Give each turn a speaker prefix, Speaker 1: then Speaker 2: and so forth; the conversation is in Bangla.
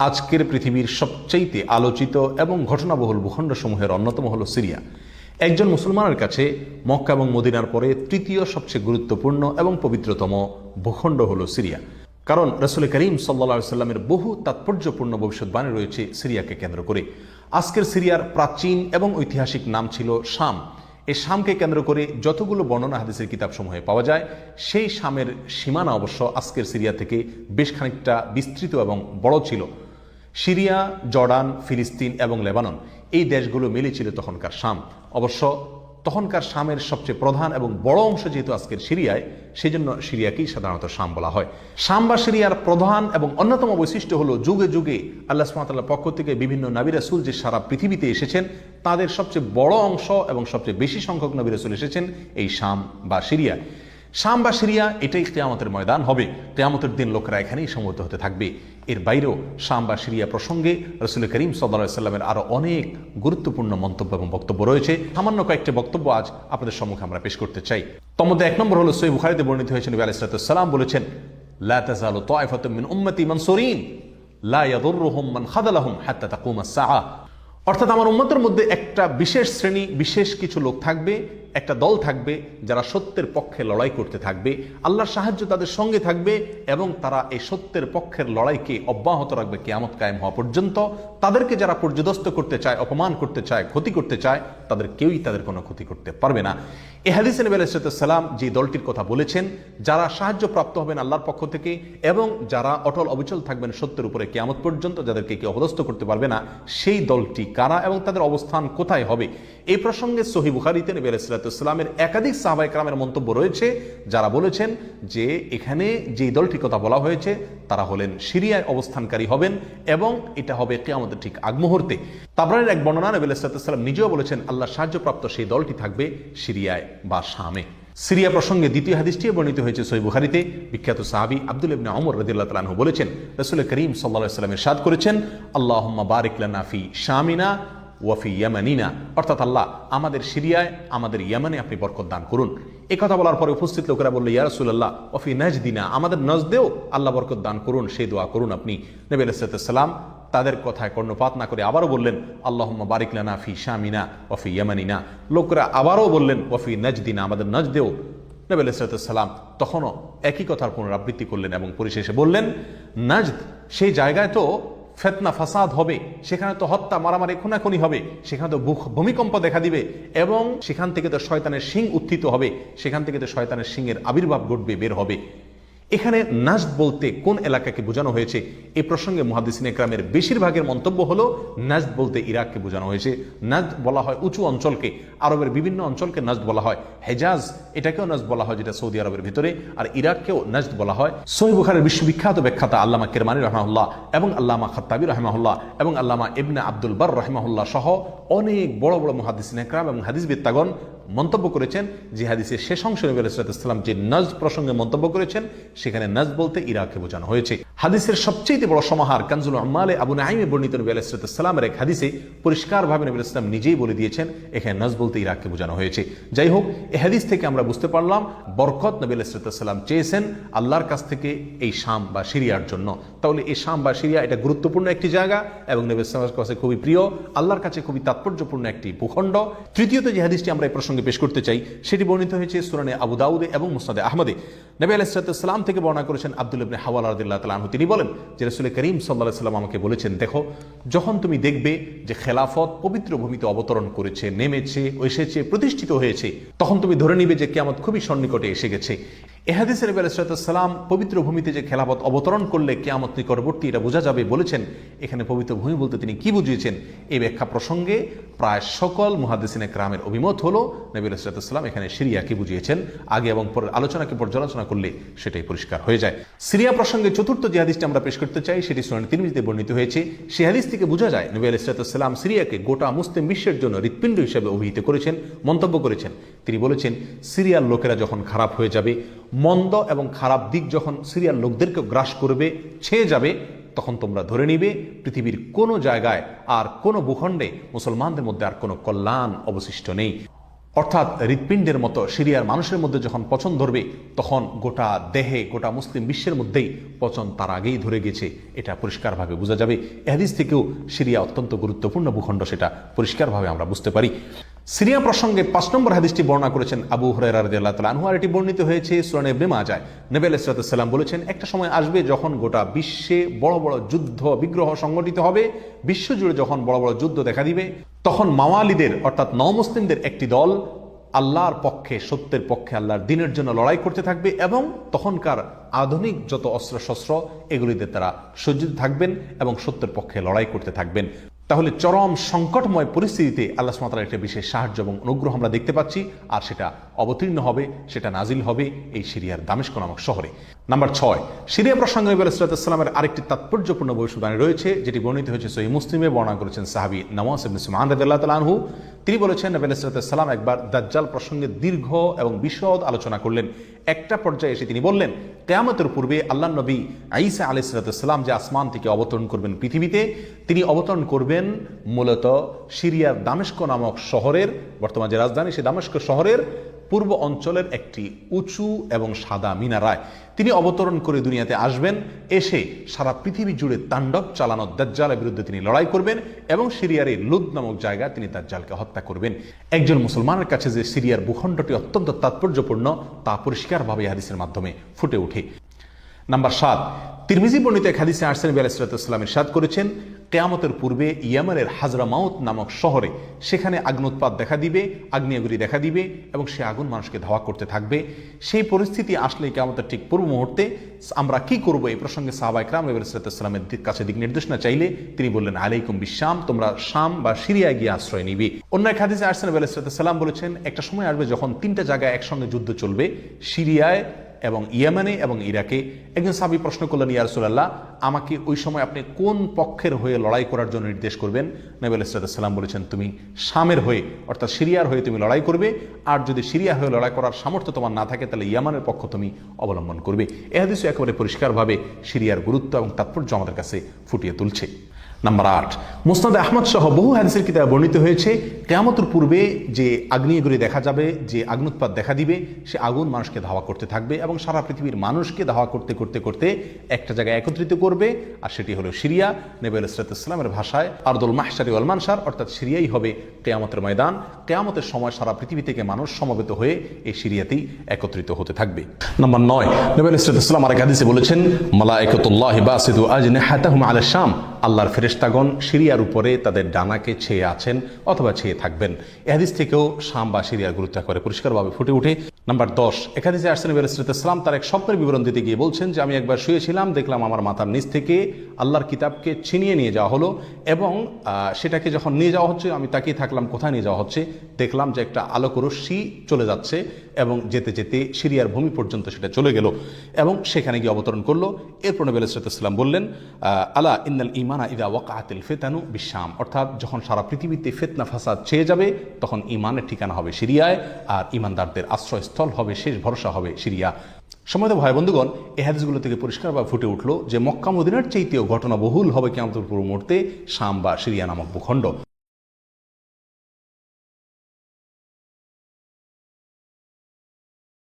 Speaker 1: আজকের পৃথিবীর সবচাইতে আলোচিত এবং ঘটনাবহুল ভূখণ্ডসমূহের অন্যতম হলো সিরিয়া। একজন মুসলমানের কাছে মক্কা এবং মদিনার পরে তৃতীয় সবচেয়ে গুরুত্বপূর্ণ এবং পবিত্রতম ভূখণ্ড হলো সিরিয়া। কারণ রাসূল করিম সাল্লাল্লাহু আলাইহি সাল্লামের বহু তাৎপর্যপূর্ণ ভবিষ্যৎবাণী রয়েছে সিরিয়াকে কেন্দ্র করে। আজকের সিরিয়ার প্রাচীন এবং ঐতিহাসিক নাম ছিল শাম। এই শামকে কেন্দ্র করে যতগুলো বর্ণনা হাদিসের কিতাবসমূহে পাওয়া যায়, সেই শামের সীমানা অবশ্য আজকের সিরিয়া থেকে বেশ খানিকটা বিস্তৃত এবং বড় ছিল। সিরিয়া, জর্ডান, ফিলিস্তিন এবং লেবানন এই দেশগুলো মিলে ছিল তখনকার শাম। অবশ্য তখনকার শামের সবচেয়ে প্রধান এবং বড় অংশ যেহেতু আজকের সিরিয়ায়, সেই জন্য সিরিয়াকেই সাধারণত শাম বলা হয়। শাম বা সিরিয়ার প্রধান এবং অন্যতম বৈশিষ্ট্য হলো যুগে যুগে আল্লাহ সুবহানাহু ওয়া তাআলার পক্ষ থেকে বিভিন্ন নবী রাসূল যে সারা পৃথিবীতে এসেছেন, তাদের সবচেয়ে বড় অংশ এবং সবচেয়ে বেশি সংখ্যক নবী রাসূল এসেছেন এই শাম বা সিরিয়া। শাম বা সিরিয়া এটাই কিয়ামতের ময়দান হবে। কিয়ামতের দিন লোকেরা এখানেই সমবেত হতে থাকবে। এর বাইরেও শাম বা সিরিয়া প্রসঙ্গে রাসূল করিম সাল্লাল্লাহু আলাইহি সাল্লামের আরো অনেক গুরুত্বপূর্ণ মন্তব্য এবং বক্তব্য রয়েছে। সামান্য কয়েকটি বক্তব্য আজ আপনাদের সম্মুখে আমরা পেশ করতে চাই। তার মধ্যে এক নম্বর হলো সহিহ বুখারীতে বর্ণিত হয়েছে, নবী আলাইহিস সালাম বলেছেন, লা তাযালু তায়ফাতুম মিন উম্মতি মানসুরিন লা ইয়াদুররুহুম মান খাযালাহুম হাত্তা তাকুমাস সাআ। অর্থাৎ আমার উম্মতের মধ্যে একটা বিশেষ শ্রেণী, বিশেষ কিছু লোক থাকবে, একটা দল থাকবে যারা সত্যের পক্ষে লড়াই করতে থাকবে, আল্লাহর সাহায্য তাদের সঙ্গে থাকবে এবং তারা এই সত্যের পক্ষের লড়াইকে অব্যাহত রাখবে কিয়ামত কায়েম হওয়া পর্যন্ত। তাদেরকে যারা পর্যদস্ত করতে চায়, অপমান করতে চায়, ক্ষতি করতে চায়, তাদের কেউই তাদের কোনো ক্ষতি করতে পারবে না। এই হাদিসে নবী আলাইহিস সালাম যে দলটির কথা বলেছেন, যারা সাহায্য প্রাপ্ত হবেন আল্লাহর পক্ষ থেকে এবং যারা অটল অবিচল থাকবেন সত্যের উপরে কিয়ামত পর্যন্ত, যাদেরকে কেউ অপদস্থ করতে পারবে না, সেই দলটি কারা এবং তাদের অবস্থান কোথায় হবে, এই প্রসঙ্গে সহিহ বুখারীতে নবী আলাইহিস সালামের একাধিক সাহাবায়ে কেরামের মন্তব্য রয়েছে, যারা বলেছেন যে এখানে যে দলটির কথা বলা হয়েছে তারা হলেন সিরিয়ায় অবস্থানকারী হবেন এবং এটা হবে কিয়ামতের ঠিক আগ মুহূর্তে। তাবরানীর এক বর্ণনা, নবী আলাইহিস সালাম নিজেও বলেছেন আল্লাহর সাহায্যপ্রাপ্ত সেই দলটি থাকবে সিরিয়ায় বা শামে। সিরিয়া প্রসঙ্গে দ্বিতীয় হাদিসটিও বর্ণিত হয়েছে সহিহ বুখারীতে। বিখ্যাত সাহাবী আব্দুল্লাহ ইবনে ওমর রাদিয়াল্লাহু তাআলা আনহু বলেছেন, রাসূল করিম সাল্লাল্লাহু আলাইহি ওয়াসাল্লাম ইরশাদ করেছেন, আল্লাহুম্মা বারিক লানা ফি শামিনা ওয়াফি ইয়ামানিনা। অর্থাৎ আল্লাহ আমাদের সিরিয়ায়, আমাদের ইয়ামানে আপনি বরকত দান করুন। এই কথা বলার পরে উপস্থিত লোকেরা বলল, ইয়া রাসূলুল্লাহ ওয়াফি নাজদিনা, আমাদের নজদেও আল্লাহ বরকত দান করুন, সেই দোয়া করুন আপনি। নবী আলাইহিস সালাম তাদের কথায় কর্ণপাত না করে আবারও বললেন, আল্লাহুম্মা বারিক লানা ফি শামিনা ওয়াফি ইয়ামানিনা। লোকেরা আবারও বললেন, ওয়াফি নাজদিনা, আমাদের নজদেও। নবী আলাইহিস সালাম তখনও একই কথার পুনরাবৃত্তি করলেন এবং পরিশেষে বললেন, নাজদ সেই জায়গায় তো ফিতনা ফাসাদ হবে, সেখানে তো হত্যা, মারামারি, খুনাখুনি হবে, সেখানে তো ভূমিকম্প দেখা দিবে এবং সেখান থেকে তো শয়তানের শিং উত্থিত হবে, সেখান থেকে তো শয়তানের শিংয়ের আবির্ভাব ঘটবে, বের হবে। এখানে নাজদ বলতে কোন এলাকাকে বোঝানো হয়েছে, এই প্রসঙ্গে মুহাদ্দিসিন ইকরামের বেশিরভাগের মন্তব্য হলো নাজদ বলতে ইরাককে বোঝানো হয়েছে। নাজদ বলা হয় উঁচু অঞ্চলকে, আরবের বিভিন্ন অঞ্চলকে নাজদ বলা হয়। হেজাজ এটাকেও নাজদ বলা হয়, যেটা সৌদি আরবের ভিতরে, আর ইরাককেও নাজদ বলা হয়। সহিহ বুখারীর বিশ্ববিখ্যাত ব্যাখ্যাতা আল্লামা কিরমানী রাহিমাহুল্লাহ এবং আল্লামা খাত্তাবী রাহিমাহুল্লাহ এবং আল্লামা ইবনে আব্দুল বার রাহিমাহুল্লাহ সহ অনেক বড় বড় মুহাদ্দিসিন ইকরাম এবং হাদিসবিদগণ মন্তব্য করেছেন যে হাদিসের শেষ অংশে নবী আলাইহিস সালাম যে নাজদ প্রসঙ্গে মন্তব্য করেছেন, সেখানে নাজদ বলতে ইরাককে বোঝানো হয়েছে। হাদিসের সবচেয়ে বড় সমাহার কানজুল উম্মালে আবু নাঈমে বর্ণিত নবী আলাইহিস সালামের এক হাদিসে পরিষ্কারভাবে নবী আলাইহিস সালাম নিজেই বলে দিয়েছেন এখানে নাজদ বলতে ইরাককে বোঝানো হয়েছে। যাই হোক, এই হাদিস থেকে আমরা বুঝতে পারলাম বরকত নবী আলাইহিস সালাম চেয়েছেন আল্লাহর কাছ থেকে এই শাম বা সিরিয়ার জন্য। তাহলে এই শাম বা সিরিয়া এটা গুরুত্বপূর্ণ একটি জায়গা এবং নবী আলাইহিস সালামের কাছে খুবই প্রিয়, আল্লাহর কাছে খুবই তাৎপর্যপূর্ণ একটি ভূখণ্ড। তৃতীয়ত যে হাদিসটি আমরা এই প্রসঙ্গে পেশ করতে চাই, সেটি বর্ণিত হয়েছে সুনানে আবু দাউদে এবং মুসনাদে আহমদে। নবী আলাইহিস সালাম থেকে বর্ণনা করেছেন আব্দুল্লাহ ইবনে হাওয়ালা রাদিয়াল্লাহু তাআলা আনহু, তিনি বলেন যে রাসূল করিম সাল্লাল্লাহু আলাইহি ওয়াসাল্লাম আমাকে বলেছেন, দেখো যখন তুমি দেখবে যে খেলাফত পবিত্র ভূমিতে অবতরণ করেছে, নেমেছে, এসেছে, প্রতিষ্ঠিত হয়েছে, তখন তুমি ধরে নিবে যে কিয়ামত খুবই সন্নিকটে এসে গেছে। এ হাদিসে নবী আলাইহিস সালাম পবিত্র ভূমিতে যে খেলাফত অবতরণ করলে কিয়ামত নিকটবর্তী এটা বোঝা যাবে বলেছেন। এখানে পবিত্র ভূমি বলতে তিনি কি বুঝিয়েছেন, এই ব্যাখ্যা প্রসঙ্গে প্রায় সকল মুহাদ্দিসিন ইকরামের অভিমত হলো নবী আলাইহিস সালাম এখানে সিরিয়াকে বুঝিয়েছেন। আগে এবং পরের আলোচনাকে পর্যালোচনা করলে সেটাই পরিষ্কার হয়ে যায়। সিরিয়া প্রসঙ্গে চতুর্থ যে হাদিসটি আমরা পেশ করতে চাই, সেটি সুনান তিরমিজিতে বর্ণিত হয়েছে। সেই হাদিস থেকে বোঝা যায় নবী আলাইহিস সালাম সিরিয়াকে গোটা মুসলিম বিশ্বের জন্য হৃৎপিণ্ড হিসেবে অভিহিত করেছেন, মন্তব্য করেছেন। তিনি বলেছেন, সিরিয়ার লোকেরা যখন খারাপ হয়ে যাবে, মন্দ এবং খারাপ দিক যখন সিরিয়ার লোকদেরকে গ্রাস করবে, ছেয়ে যাবে, তখন তোমরা ধরে নিবে পৃথিবীর কোনো জায়গায় আর কোনো ভূখণ্ডে মুসলমানদের মধ্যে আর কোনো কল্যাণ অবশিষ্ট নেই। অর্থাৎ হৃৎপিণ্ডের মতো সিরিয়ার মানুষের মধ্যে যখন পচন ধরবে তখন গোটা দেহে, গোটা মুসলিম বিশ্বের মধ্যেই পচন তার আগেই ধরে গেছে, এটা পরিষ্কারভাবে বোঝা যাবে। এ হাদিস থেকেও সিরিয়া অত্যন্ত গুরুত্বপূর্ণ ভূখণ্ড, সেটা পরিষ্কারভাবে আমরা বুঝতে পারি। সিরিয়া প্রসঙ্গে 5 নম্বর হাদিসটি বর্ণনা করেছেন আবু হুরায়রা রাদিয়াল্লাহু তাআলা আনহু, আর এটি বর্ণিত হয়েছে সুনান ইবনে মাজাহ। নবী আলাইহিস সালাম বলেছেন, একটা সময় আসবে যখন গোটা বিশ্বে বড় বড় যুদ্ধ বিগ্রহ সংগঠিত হবে, বিশ্বজুড়ে যখন বড় বড় যুদ্ধ দেখা দিবে, তখন মাওয়ালিদের অর্থাৎ নওমুসলিমদের একটি দল আল্লাহর পক্ষে, সত্যের পক্ষে, আল্লাহর দ্বীনের জন্য লড়াই করতে থাকবে এবং তখনকার আধুনিক যত অস্ত্রশস্ত্র এগুলিতে তারা সজ্জিত থাকবেন এবং সত্যের পক্ষে লড়াই করতে থাকবেন। তাহলে চরম সংকটময় পরিস্থিতিতে আল্লাহ সুবহানাহু ওয়া তাআলার একটা বিশেষ সাহায্য এবং অনুগ্রহ আমরা দেখতে পাচ্ছি, আর সেটা অবতীর্ণ হবে, সেটা নাজিল হবে এই সিরিয়ার দামেস্ক নামক শহরে। নাম্বার 6, সিরিয়া প্রসঙ্গে নবী আলাইহিস সালামের আরেকটি তাৎপর্যপূর্ণ ভবিষ্যদ্বাণী রয়েছে, যেটি বর্ণিত হয়েছে সহিহ মুসলিমে। বর্ণনা করেছেন সাহাবী নওয়াস ইবনে সুমাআন রাদিয়াল্লাহু তাআলা আনহু। তিনি বলেছেন, নবী আলাইহিস সালাম একবার দাজ্জাল প্রসঙ্গে দীর্ঘ এবং বিশদ আলোচনা করলেন। একটা পর্যায়ে এসে তিনি বললেন, কিয়ামতের পূর্বে আল্লাহর নবী ঈসা আলাইহিস সালাম যে আসমান থেকে অবতরণ করবেন পৃথিবীতে, তিনি অবতরণ করবেন মূলত সিরিয়ার দামেস্ক নামক শহরের, বর্তমান যে রাজধানী সেই দামেস্ক শহরের পূর্ব অঞ্চলের একটি উঁচু এবং সাদা মিনারায় তিনি অবতরণ করে দুনিয়াতে আসবেন। এসে সারা পৃথিবী জুড়ে তাণ্ডব চালানো দাজ্জালের বিরুদ্ধে তিনি লড়াই করবেন এবং সিরিয়ার এই লুদ নামক জায়গায় তিনি দাজ্জালকে হত্যা করবেন। একজন মুসলমানের কাছে যে সিরিয়ার ভূখণ্ডটি অত্যন্ত তাৎপর্যপূর্ণ তা পরিষ্কারভাবে হাদিসের মাধ্যমে ফুটে ওঠে। নাম্বার 7, তিরমিজি বর্ণিত এক হাদিসে আসছেন, নবী আলাইহিস সালাম ইরশাদ করেছেন, কিয়ামতের পূর্বে ইয়েমেনের হাজরামাউত নামক শহরে সেখানে আগ্নোৎপাত দেখা দিবে, আগ্নেয়গিরি দেখা দিবে এবং সে আগুন মানুষকে ধাওয়া করতে থাকবে। সেই পরিস্থিতি আসলে কিয়ামতের ঠিক পূর্ব মুহূর্তে আমরা কি করব, এই প্রসঙ্গে সাহাবায়ে কেরাম নবী আলাইহিস সালামের কাছে দিক নির্দেশনা চাইলে তিনি বললেন, আলাইকুম বিশাম, তোমরা শাম বা সিরিয়ায় গিয়ে আশ্রয় নিবে। অন্য এক হাদিসে আসছেন, নবী আলাইহিস সালাম বলেছেন, একটা সময় আসবে যখন 3টা জায়গায় একসঙ্গে যুদ্ধ চলবে, সিরিয়ায় এবং ইয়েমেনে এবং ইরাকে। একজন সাহাবী প্রশ্ন করলেন, ইয়া রাসূলুল্লাহ, আমাকে ওই সময় আপনি কোন পক্ষের হয়ে লড়াই করার জন্য নির্দেশ করবেন? নবী আলাইহিস সালাম বলেছেন, তুমি শামের হয়ে অর্থাৎ সিরিয়ার হয়ে তুমি লড়াই করবে, আর যদি সিরিয়া হয়ে লড়াই করার সামর্থ্য তোমার না থাকে তাহলে ইয়েমেনের পক্ষ তুমি অবলম্বন করবে। এই হাদিসও একেবারে পরিষ্কারভাবে সিরিয়ার গুরুত্ব এবং তাৎপর্য আমাদের কাছে ফুটিয়ে তুলছে। নাম্বার 8, মুসনাদ আহমদ সহ বহু হাদিসের কিতাবে বর্ণিত হয়েছে, কিয়ামতের পূর্বে যে আগ্নেয়গিরি দেখা যাবে, যে আগ্নোৎপাত দেখা দিবে, সে আগুন মানুষকে ধাওয়া করতে থাকবে এবং সারা পৃথিবীর মানুষকে ধাওয়া করতে করতে করতে একটা জায়গায় একত্রিত করবে, আর সেটি হলো সিরিয়া। নবী আলাইহিস সালামের ভাষায় আরদুল মাহশারি ওয়াল মানশার, অর্থাৎ সিরিয়াই হবে কিয়ামতের ময়দান। কিয়ামতের সময় সারা পৃথিবী থেকে মানুষ সমবেত হয়ে এই সিরিয়াতেই একত্রিত হতে থাকবে। নাম্বার 9, নবী আলাইহিস সালাম আরেক হাদিসে বলেছেন, মালায়েকাতুল্লাহি বাসিতু আজনিহাতাহুম আলা শাম, আল্লাহর ফেরেশতাগণ সিরিয়ার উপরে তাদের ডানাকে ছেয়ে আছেন অথবা ছেয়ে থাকবেন। এই হাদিস থেকেও শাম বা সিরিয়ার গুরুত্ব করে পরিষ্কারভাবে ফুটে ওঠে। নাম্বার 10, এক হাদিসে আসছেন, নবী আলাইহিস সালাম তার এক স্বপ্নের বিবরণ দিতে গিয়ে বলছেন যে, আমি একবার শুয়েছিলাম, দেখলাম আমার মাথার নিচ থেকে আল্লাহর কিতাবকে ছিনিয়ে নিয়ে যাওয়া হলো এবং সেটাকে যখন নিয়ে যাওয়া হচ্ছে আমি তাকিয়ে থাকলাম কোথায় নিয়ে যাওয়া হচ্ছে। দেখলাম যে একটা আলোক রশ্মি চলে যাচ্ছে এবং যেতে যেতে সিরিয়ার ভূমি পর্যন্ত সেটা চলে গেল এবং সেখানে গিয়ে অবতরণ করলো। এরপর নবী আলাইহিস সালাম বললেন, আলা ইন্নাল ইমানা ইযা ওয়াকাআতিল ফিতানু বিশাম, অর্থাৎ যখন সারা পৃথিবীতে ফিতনা ফাসাদ ছেয়ে যাবে তখন ইমানের ঠিকানা হবে সিরিয়ায়, আর ইমানদারদের আশ্রয়স্থল হবে, শেষ ভরসা হবে সিরিয়া। সম্মানিত ভাই বন্ধুগণ, এই হাদিসগুলো থেকে পরিষ্কারভাবে ফুটে উঠলো যে মক্কা মদিনার চাইতেও ঘটনাবহুল হবে কিয়ামতের পূর্ব মুহূর্তে শাম বা সিরিয়া নামক ভূখণ্ড।